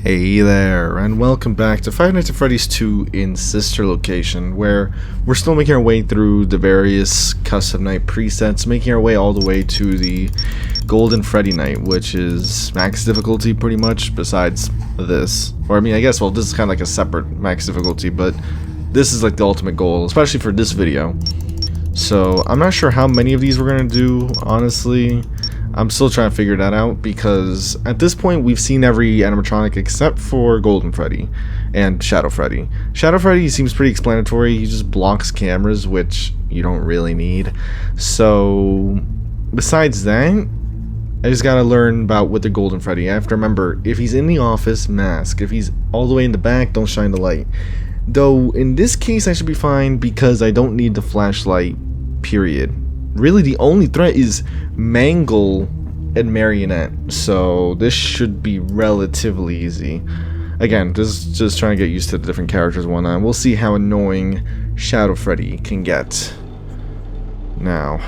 Hey there, and welcome back to Five Nights at Freddy's 2 in Sister Location, where we're still making our way through the various custom night presets, making our way all the way to the Golden Freddy night, which is max difficulty pretty much, besides this. Or I mean, I guess, well, this is kind of like a separate max difficulty, but this is like the ultimate goal, especially for this video. So, I'm not sure how many of these we're going to do, honestly. I'm still trying to figure that out because at this point we've seen every animatronic except for Golden Freddy and Shadow Freddy. Shadow Freddy seems pretty explanatory. He just blocks cameras, which you don't really need. So besides that, I just gotta learn about with the Golden Freddy. I have to remember, if he's in the office, mask. If he's all the way in the back, don't shine the light. Though in this case I should be fine because I don't need the flashlight, period. Really, the only threat is Mangle and Marionette, so this should be relatively easy. Again, just trying to get used to the different characters and whatnot. We'll see how annoying Shadow Freddy can get. Now,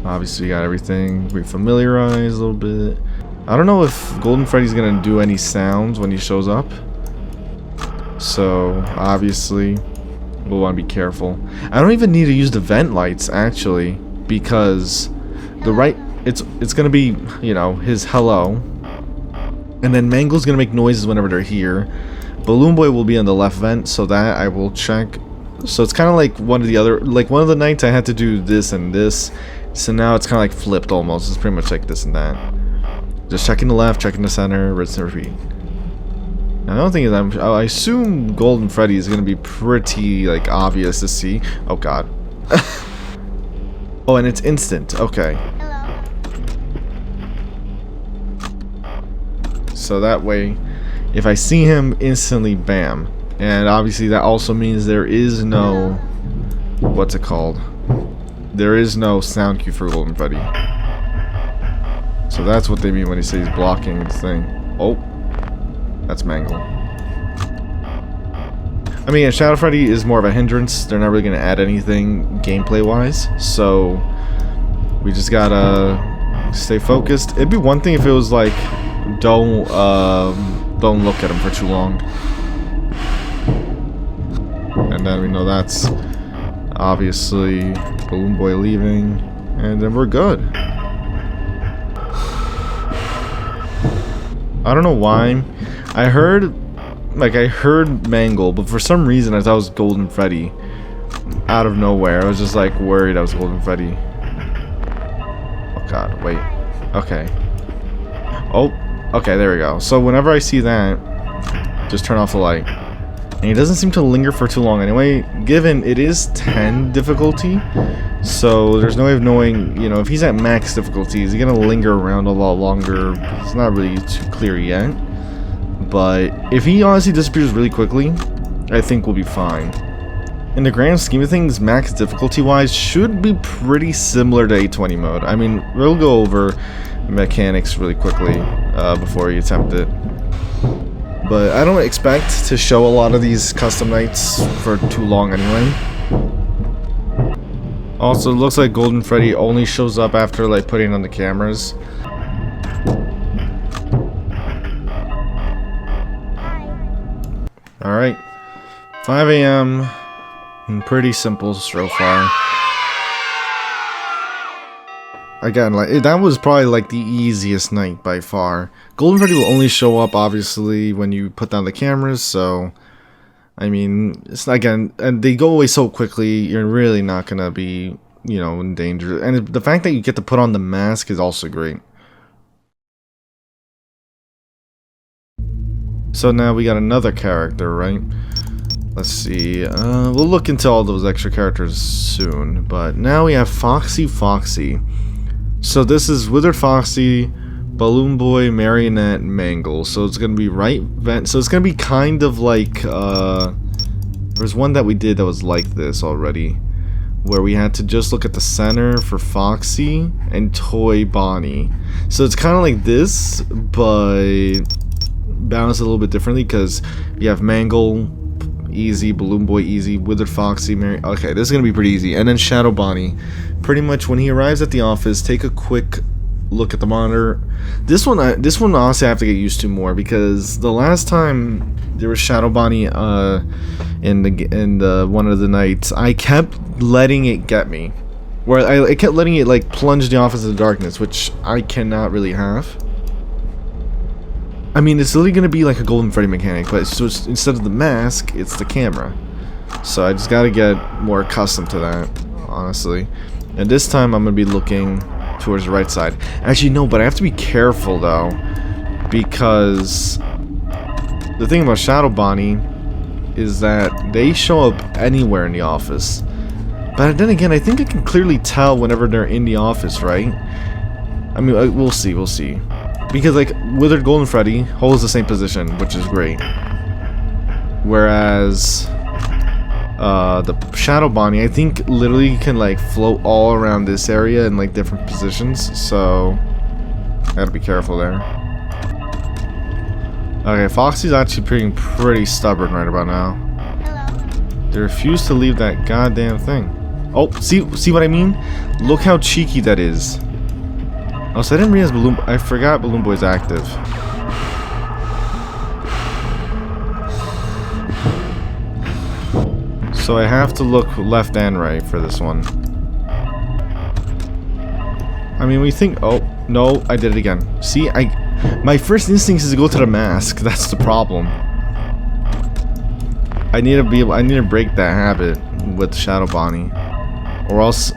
obviously we got everything refamiliarized a little bit. I don't know if Golden Freddy's gonna do any sounds when he shows up, so obviously we'll want to be careful. I don't even need to use the vent lights actually, because it's gonna be, you know, his hello, and then Mangle's gonna make noises whenever they're here. Balloon Boy will be on the left vent, so that I will check. So it's kind of like one of the other, like one of the nights I had to do this and this, so now it's kind of like flipped almost. It's pretty much like this and that. Just checking the left, checking the center, rinse and repeat. Now, the only thing is, I assume Golden Freddy is going to be pretty, like, obvious to see. Oh, God. Oh, and it's instant. Okay. Hello. So that way, if I see him, instantly, bam. And obviously, that also means there is no... What's it called? There is no sound cue for Golden Freddy. So that's what they mean when he says blocking the thing. Oh. That's Mangle. I mean, Shadow Freddy is more of a hindrance. They're not really going to add anything gameplay-wise, so we just gotta stay focused. It'd be one thing if it was like, don't look at him for too long, and then we know that's obviously Balloon Boy leaving, and then we're good. I don't know why. I heard Mangle, but for some reason I thought it was Golden Freddy. Out of nowhere. I was just like worried I was Golden Freddy. Oh god, wait. Okay. Oh, okay, there we go. So whenever I see that, just turn off the light. And he doesn't seem to linger for too long anyway, given it is 10 difficulty. So there's no way of knowing, you know, if he's at max difficulty, is he gonna linger around a lot longer? It's not really too clear yet. But if he honestly disappears really quickly, I think we'll be fine. In the grand scheme of things, max difficulty wise should be pretty similar to 820 mode. I mean, we'll go over mechanics really quickly before you attempt it. But I don't expect to show a lot of these custom nights for too long anyway. Also, it looks like Golden Freddy only shows up after like putting on the cameras. Alright, 5 AM, pretty simple so far. Again, like, that was probably like the easiest night by far. Golden Freddy will only show up, obviously, when you put down the cameras, so... I mean, it's again, and they go away so quickly, you're really not gonna be, you know, in danger. And the fact that you get to put on the mask is also great. So now we got another character, right? Let's see. We'll look into all those extra characters soon. But now we have Foxy. So this is Withered Foxy, Balloon Boy, Marionette, Mangle. So it's gonna be right vent. So it's gonna be kind of like there's one that we did that was like this already, where we had to just look at the center for Foxy and Toy Bonnie. So it's kind of like this, but balanced a little bit differently because you have Mangle easy, Balloon Boy easy, Withered Foxy, okay, this is gonna be pretty easy, and then Shadow Bonnie. Pretty much when he arrives at the office, take a quick look at the monitor. This one honestly I have to get used to more, because the last time there was Shadow Bonnie in the one of the nights, I kept letting it get me, where I kept letting it like plunge the office into darkness, which I cannot really have. I mean, it's literally gonna be like a Golden Freddy mechanic, but it's instead of the mask, it's the camera. So I just gotta get more accustomed to that, honestly. And this time I'm gonna be looking towards the right side. Actually, no, but I have to be careful though, because the thing about Shadow Bonnie is that they show up anywhere in the office. But then again, I think I can clearly tell whenever they're in the office, right? I mean, we'll see. Because like Withered Golden Freddy holds the same position, which is great. Whereas the Shadow Bonnie, I think, literally can like float all around this area in like different positions. So I gotta be careful there. Okay, Foxy's actually being pretty stubborn right about now. Hello. They refuse to leave that goddamn thing. Oh, see what I mean? Look how cheeky that is. Oh, so I didn't realize I forgot Balloon Boy's active. So I have to look left and right for this one. I mean, we think... Oh, no, I did it again. See, my first instinct is to go to the mask. That's the problem. I need to break that habit with Shadow Bonnie. Or else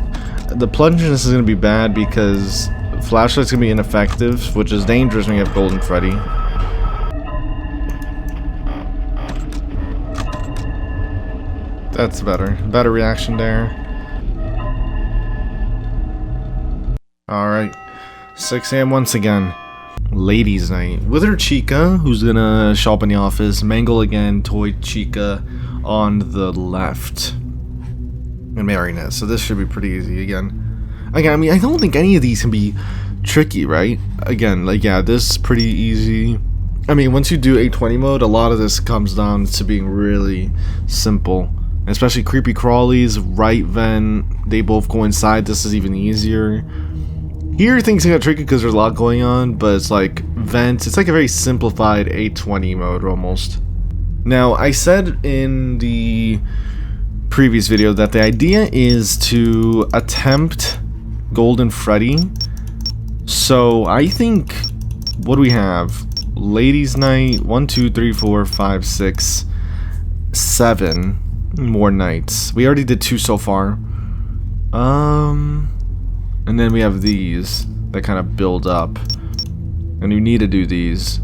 the plunginess is going to be bad, because flashlight's going to be ineffective, which is dangerous when you have Golden Freddy. That's better. Better reaction there. Alright. 6 AM once again. Ladies' night. With her Chica, who's gonna show up in the office. Mangle again, Toy Chica on the left. And Marionette. So this should be pretty easy again. Again, I mean, I don't think any of these can be tricky, right? Again, like, yeah, this is pretty easy. I mean, once you do 820 mode, a lot of this comes down to being really simple. Especially creepy crawlies, right vent, they both go inside. This is even easier. Here things get tricky because there's a lot going on, but it's like vents. It's like a very simplified 820 mode almost. Now, I said in the previous video that the idea is to attempt Golden Freddy. So I think, what do we have? Ladies' night, 1, 2, 3, 4, 5, 6, 7 more nights. We already did 2 so far. And then we have these that kind of build up, and you need to do these.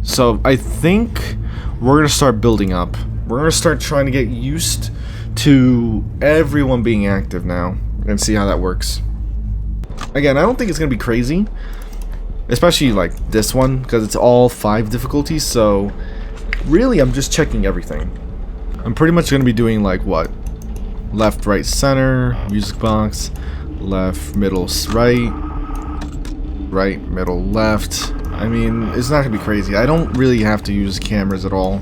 So I think we're gonna start building up. We're gonna start trying to get used to everyone being active now and see how that works. Again, I don't think it's gonna be crazy, especially like this one, because it's all 5 difficulties. So really, I'm just checking everything. I'm pretty much gonna be doing like what? Left, right, center, music box, left, middle, right, right, middle, left. I mean, it's not gonna be crazy. I don't really have to use cameras at all.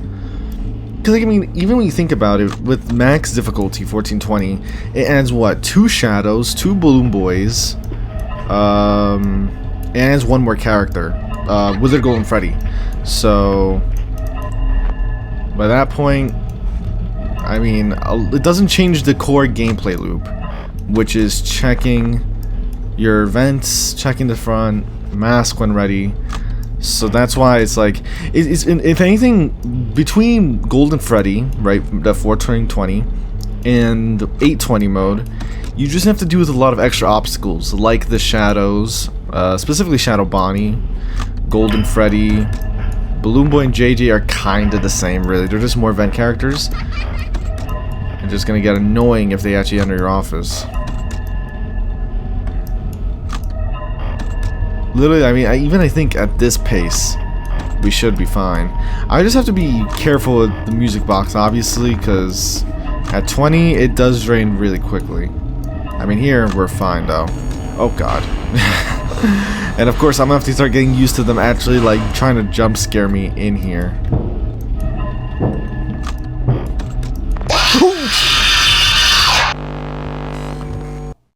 Because, like, I mean, even when you think about it, with max difficulty, 1420, it adds what? 2 shadows, 2 balloon boys, and adds 1 more character, Withered Golden Freddy. So, by that point, I mean, it doesn't change the core gameplay loop, which is checking your vents, checking the front, mask when ready. So that's why it's like, if anything, between Golden Freddy, right, the 420 and 820 mode, you just have to deal with a lot of extra obstacles, like the shadows, specifically Shadow Bonnie, Golden Freddy, Balloon Boy and JJ are kind of the same, really. They're just more vent characters. They're just gonna get annoying if they actually enter your office. Literally, I mean, I think at this pace, we should be fine. I just have to be careful with the music box, obviously, because at 20, it does drain really quickly. I mean, here, we're fine, though. Oh, God. And, of course, I'm gonna have to start getting used to them actually, like, trying to jump scare me in here.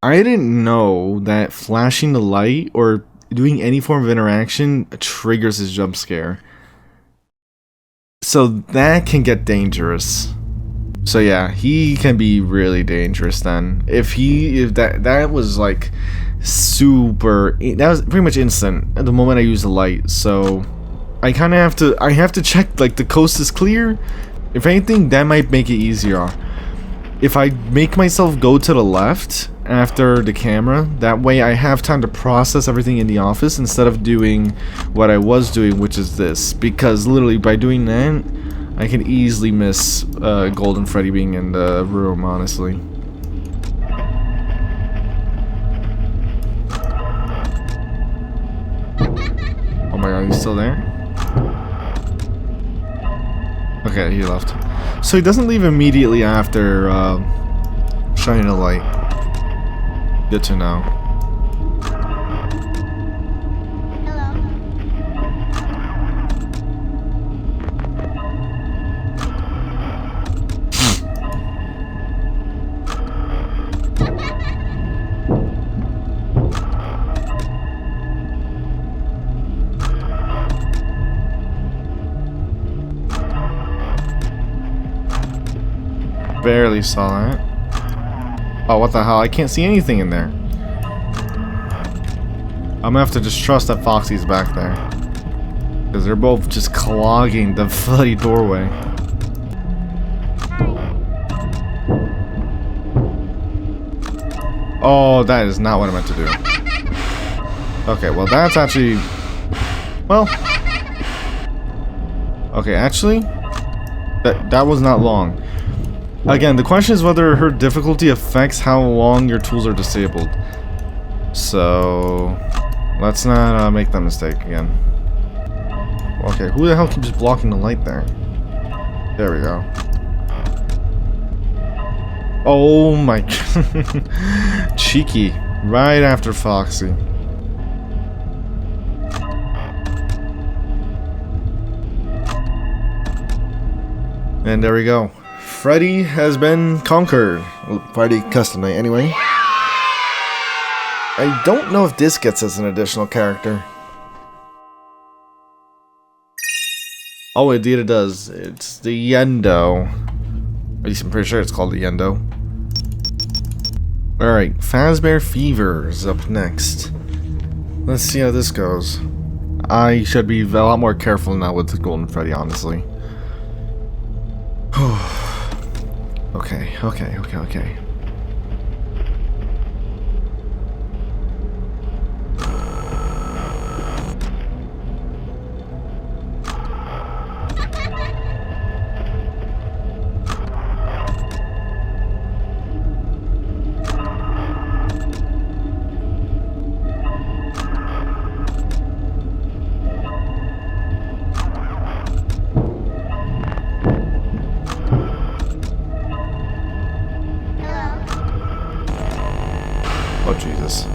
I didn't know that flashing the light, or doing any form of interaction triggers his jump scare. So that can get dangerous. So yeah, he can be really dangerous then. If that was like super, that was pretty much instant at the moment I use the light. So I kind of have to check like the coast is clear. If anything, that might make it easier. If I make myself go to the left after the camera, that way I have time to process everything in the office instead of doing what I was doing, which is this. Because literally by doing that, I can easily miss Golden Freddy being in the room, honestly. Oh my god, he's still there? Okay, he left. So he doesn't leave immediately after shining a light. Good to know. Barely saw that. Oh, what the hell? I can't see anything in there. I'm gonna have to just trust that Foxy's back there. Because they're both just clogging the bloody doorway. Oh, that is not what I meant to do. Okay, well that's actually... Well... Okay, actually... That was not long. Again, the question is whether her difficulty affects how long your tools are disabled. So... Let's not make that mistake again. Okay, who the hell keeps blocking the light there? There we go. Oh my god. Cheeky. Right after Foxy. And there we go. Freddy has been conquered. Well, Freddy Custom Night anyway. I don't know if this gets us an additional character. Oh, indeed it does. It's the Yendo. At least I'm pretty sure it's called the Yendo. Alright, Fazbear Fever is up next. Let's see how this goes. I should be a lot more careful now with the Golden Freddy, honestly. Okay. Oh, Jesus.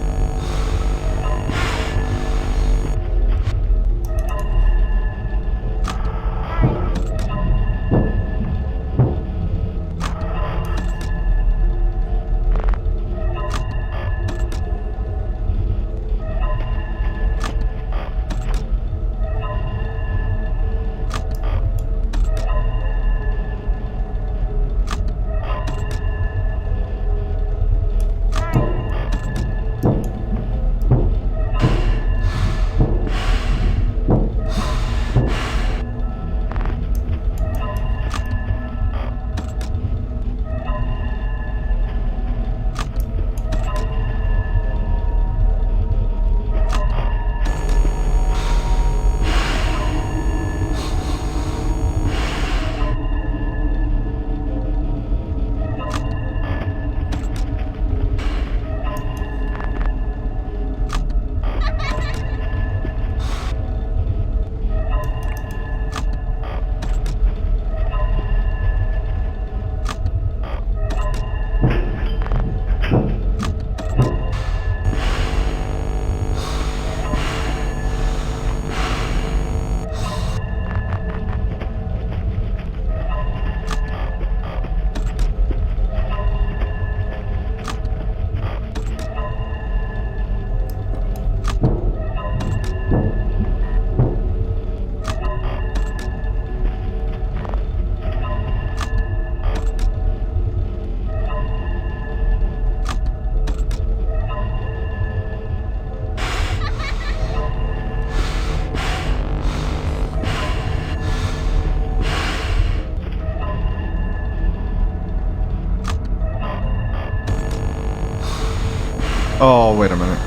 Oh, wait a minute.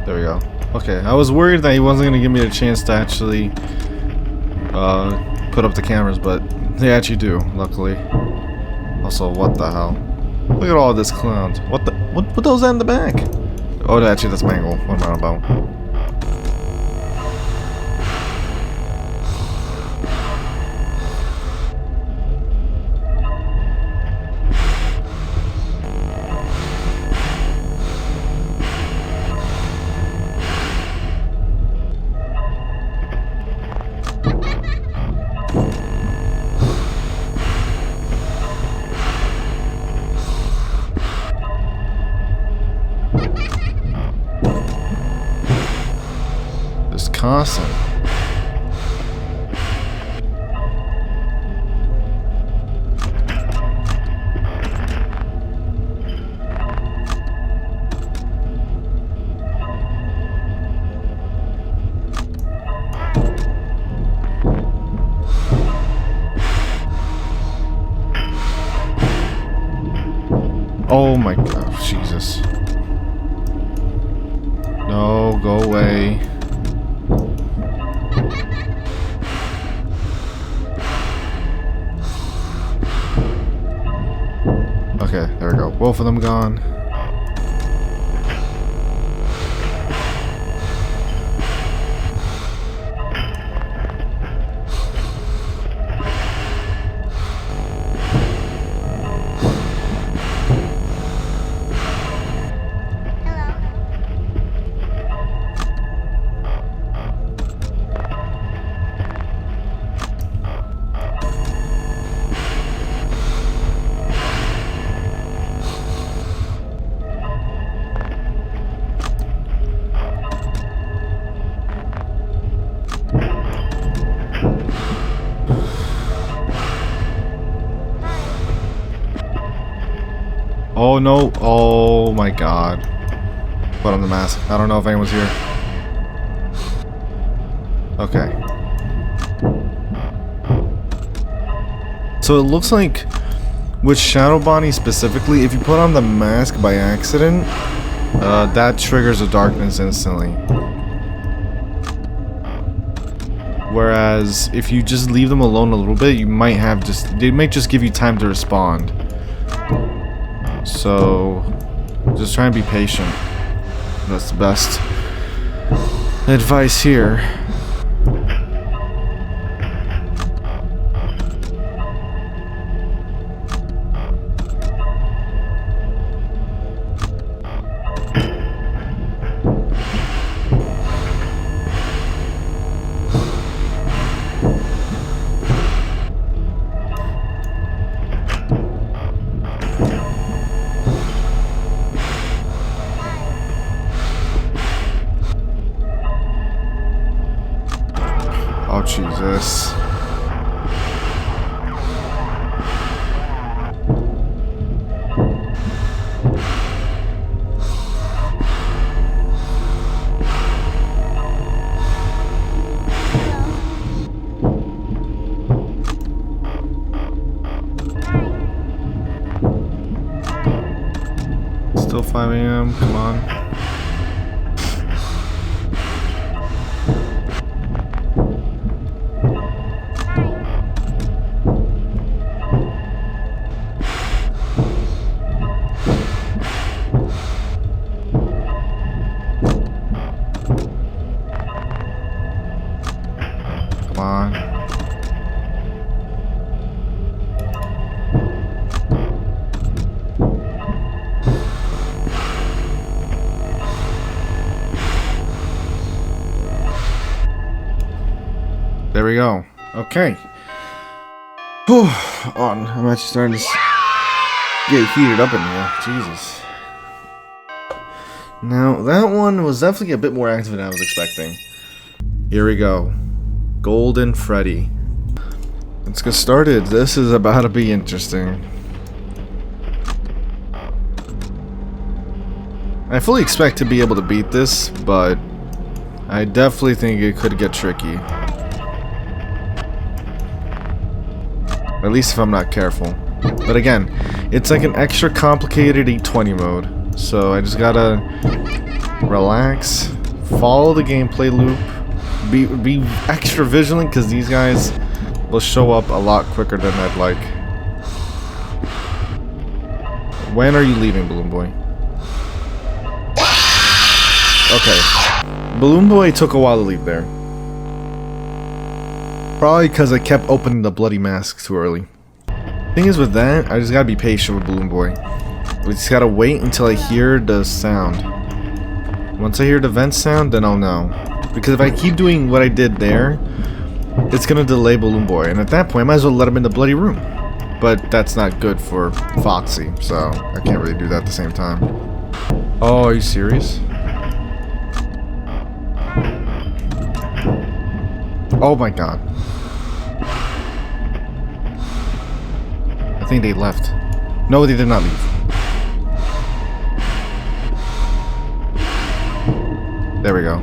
There we go. Okay, I was worried that he wasn't going to give me a chance to actually put up the cameras, but they actually do, luckily. Also, what the hell? Look at all this clown. What was that in the back? Oh, actually, that's Mangle. What am I about? Wisconsin. Oh my god, Jesus. No, go away. Okay, there we go. Both of them gone. Oh no, oh my god. Put on the mask. I don't know if anyone's here. Okay. So it looks like with Shadow Bonnie specifically, if you put on the mask by accident, that triggers a darkness instantly. Whereas if you just leave them alone a little bit, you might have they might just give you time to respond. So just try and be patient. That's the best advice here. Oh, Jesus. Still 5 a.m. Come on. Come on. There we go. Okay. Whew. On. I'm actually starting to get heated up in here. Jesus. Now, that one was definitely a bit more active than I was expecting. Here we go. Golden Freddy. Let's get started. This is about to be interesting. I fully expect to be able to beat this, but I definitely think it could get tricky. At least if I'm not careful. But again, it's like an extra complicated 820 mode. So I just gotta relax, follow the gameplay loop, be extra vigilant because these guys will show up a lot quicker than I'd like. When are you leaving, Balloon Boy? Okay. Balloon Boy took a while to leave there. Probably because I kept opening the bloody mask too early. Thing is with that, I just gotta be patient with Balloon Boy. We just gotta wait until I hear the sound. Once I hear the vent sound, then I'll know. Because if I keep doing what I did there, it's gonna delay Balloon Boy. And at that point, I might as well let him in the bloody room. But that's not good for Foxy, so I can't really do that at the same time. Oh, are you serious? Oh my god. I think they left. No, they did not leave. There we go.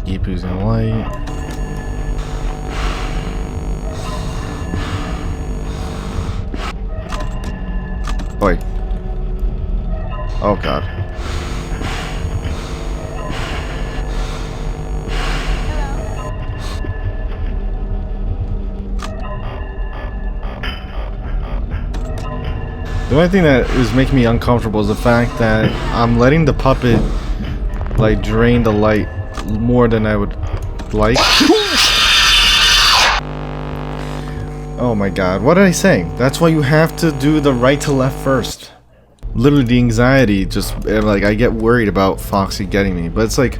Keep using light. Oi. Oh god. The only thing that is making me uncomfortable is the fact that I'm letting the puppet like drain the light more than I would like. Oh my god, what did I say? That's why you have to do the right to left first. Literally the anxiety, just like I get worried about Foxy getting me, but it's like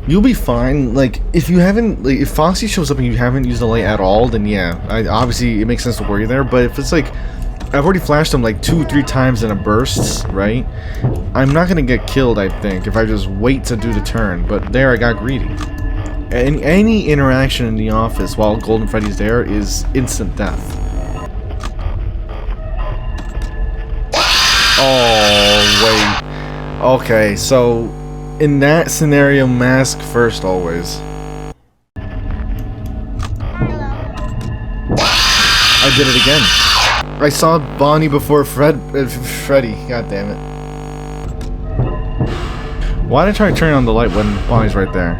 you'll be fine. Like if you haven't, like, if Foxy shows up and you haven't used the light at all, then yeah, obviously it makes sense to worry there. But if it's like I've already flashed him like 2-3 times in a burst, right? I'm not gonna get killed, I think, if I just wait to do the turn. But there, I got greedy. And any interaction in the office while Golden Freddy's there is instant death. Oh, wait. Okay, so in that scenario, mask first always. I did it again. I saw Bonnie before Freddy. God damn it. Why did I try to turn on the light when Bonnie's right there?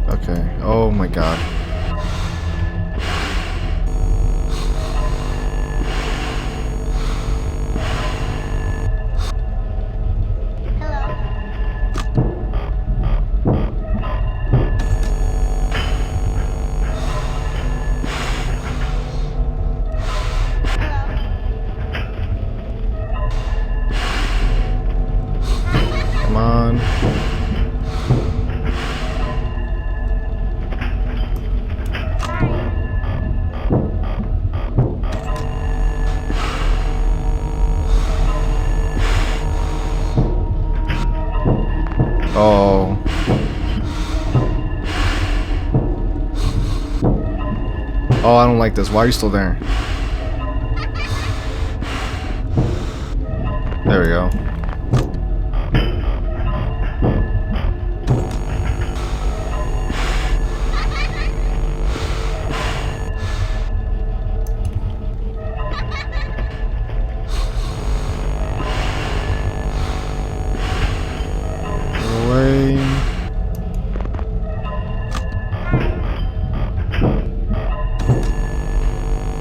Okay. Oh my god. Come on. Oh. Oh, I don't like this. Why are you still there? There we go.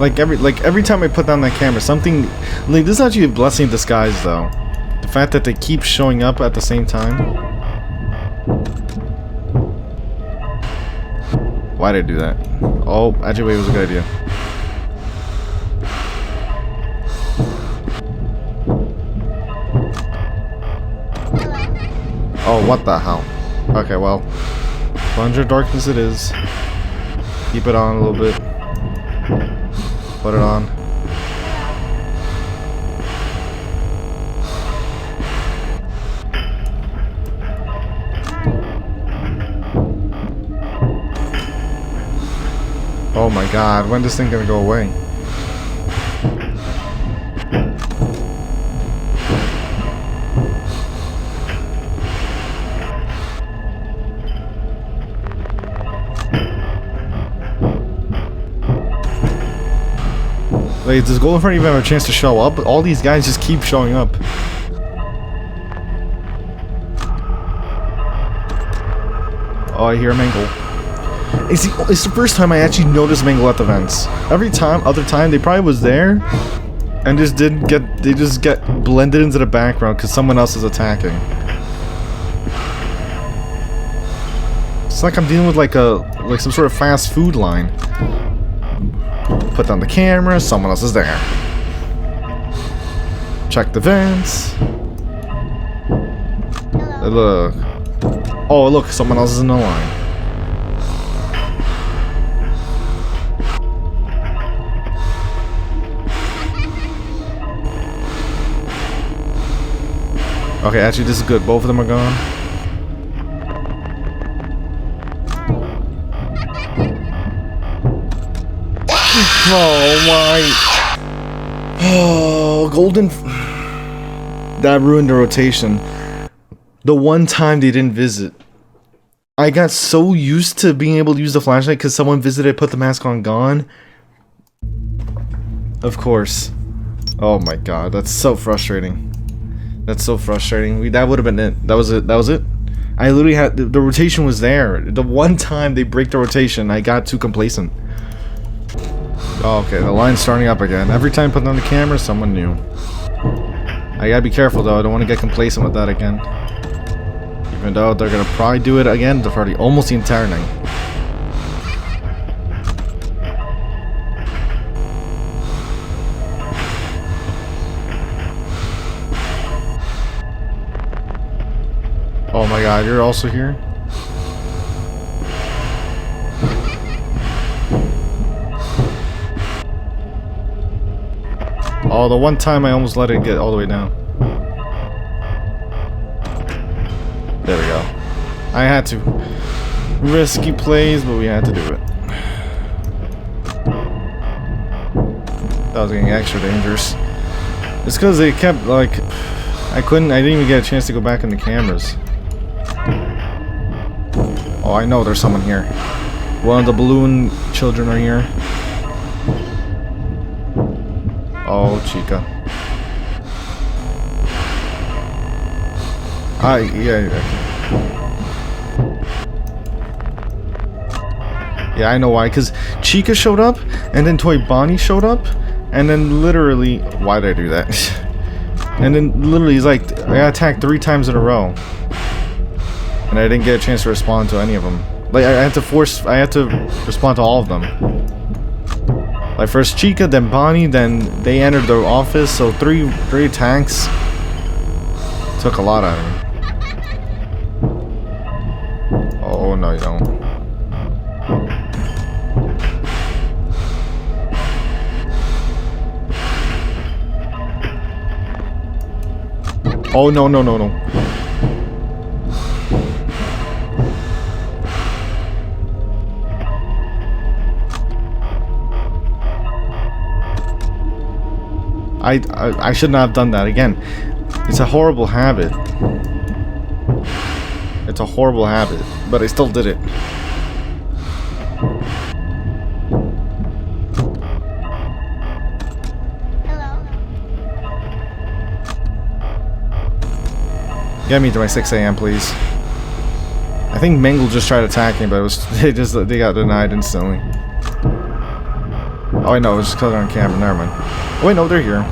Like every time I put down that camera, something like this is actually a blessing in disguise, though. The fact that they keep showing up at the same time. Why did I do that? Oh, actually, wait, it was a good idea. Oh, what the hell? Okay, well, Plunge of Darkness it is. Keep it on a little bit. Put it on. Oh my god, when is this thing gonna go away? Wait, does Golden Freddy even have a chance to show up? All these guys just keep showing up. Oh, I hear Mangle. It's the first time I actually noticed Mangle at the vents. Other time, they probably was there, and they just get blended into the background because someone else is attacking. It's like I'm dealing with like some sort of fast food line. Put down the camera, someone else is there. Check the vents. Look. Oh, look, someone else is in the line. Okay, actually, this is good. Both of them are gone. Oh my! Oh, Golden. That ruined the rotation. The one time they didn't visit, I got so used to being able to use the flashlight because someone visited, put the mask on, gone. Of course. Oh my god, that's so frustrating. That's so frustrating. That would have been it. That was it. That was it. I literally had the rotation was there. The one time they break the rotation, I got too complacent. Oh, okay, the line's starting up again. Every time I put on the camera, someone new. I gotta be careful though. I don't want to get complacent with that again. Even though they're gonna probably do it again for almost the entire night. Oh my god, you're also here? Oh, the one time I almost let it get all the way down. There we go. I had to. Risky plays, but we had to do it. That was getting extra dangerous. It's because they kept, like... I didn't even get a chance to go back in the cameras. Oh, I know there's someone here. One of the balloon children are here. Oh, Chica. Yeah, I know why. Because Chica showed up, and then Toy Bonnie showed up, and then literally... Why did I do that? And then literally, he's like, I got attacked 3 times in a row. And I didn't get a chance to respond to any of them. Like, I had to respond to all of them. Like, first Chica, then Bonnie, then they entered the office, so three attacks. Took a lot out of me. Oh, no, you don't. Oh, no, no, no, no. I should not have done that again. It's a horrible habit. It's a horrible habit, but I still did it. Get me to my 6 a.m. please. I think Mangle just tried attacking, but it was they got denied instantly. Oh, I know, it's just because they're on camera. Never mind. Oh, wait, no, they're here.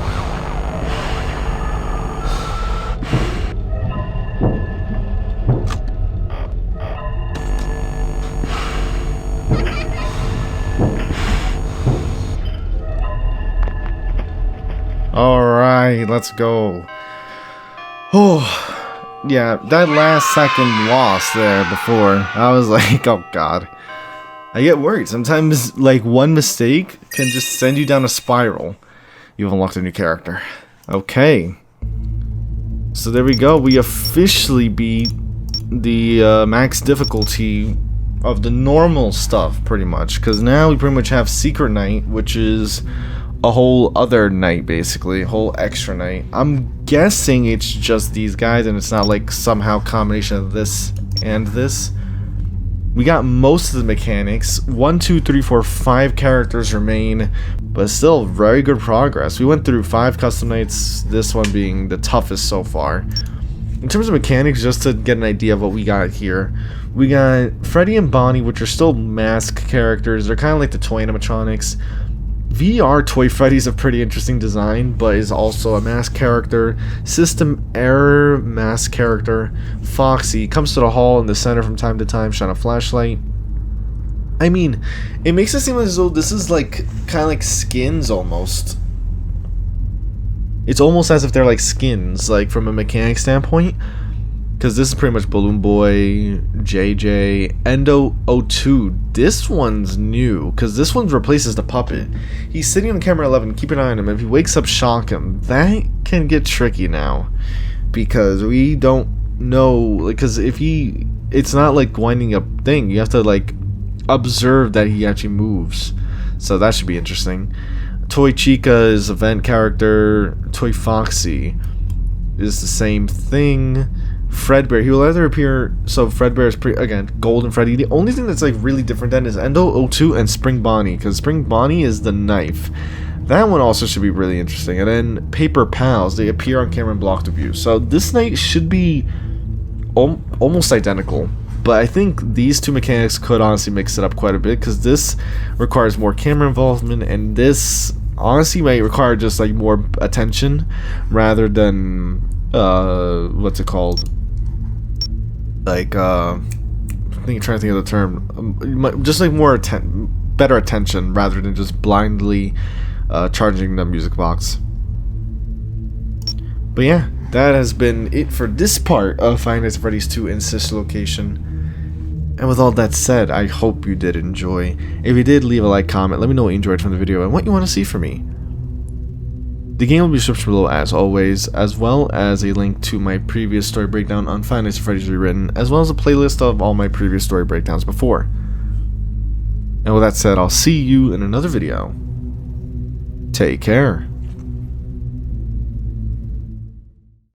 Alright, let's go. Oh, yeah, that last second loss there before, I was like, oh god. I get worried. Sometimes, like, one mistake can just send you down a spiral. You've unlocked a new character. Okay. So there we go. We officially beat the max difficulty of the normal stuff, pretty much. Because now we pretty much have Secret Night, which is a whole other night, basically. A whole extra night. I'm guessing it's just these guys, and it's not, like, somehow a combination of this and this. We got most of the mechanics. 1, 2, 3, 4, 5 characters remain, but still very good progress. We went through 5 custom nights, this one being the toughest so far. In terms of mechanics, just to get an idea of what we got here, we got Freddy and Bonnie, which are still mask characters. They're kind of like the toy animatronics. VR Toy Freddy's a pretty interesting design, but is also a mask character. System Error mask character. Foxy comes to the hall in the center from time to time, shine a flashlight. I mean, it makes it seem as though this is like kind of like skins almost. It's almost as if they're like skins, like from a mechanic standpoint. Because this is pretty much Balloon Boy, JJ, Endo 02. This one's new, because this one replaces the puppet. He's sitting on camera 11, keep an eye on him. If he wakes up, shock him. That can get tricky now, because we don't know, because if he, it's not like winding up thing. You have to like observe that he actually moves. So that should be interesting. Toy Chica is a vent character. Toy Foxy is the same thing. Fredbear, he will either appear, so Fredbear is again, Golden Freddy. The only thing that's like really different then is Endo 02 and Spring Bonnie, because Spring Bonnie is the knife. That one also should be really interesting. And then Paper Pals, they appear on camera and block the view. So this night should be almost identical, but I think these two mechanics could honestly mix it up quite a bit, because this requires more camera involvement, and this honestly might require just like more attention rather than what's it called? Like, I think I'm trying to think of the term. Just like more better attention rather than just blindly charging the music box. But yeah, that has been it for this part of Five Nights at Freddy's 2 in Sister Location. And with all that said, I hope you did enjoy. If you did, leave a like, comment, let me know what you enjoyed from the video and what you want to see from me. The game will be description below as always, as well as a link to my previous story breakdown on Five Nights at Freddy's Rewritten, as well as a playlist of all my previous story breakdowns before. And with that said, I'll see you in another video. Take care.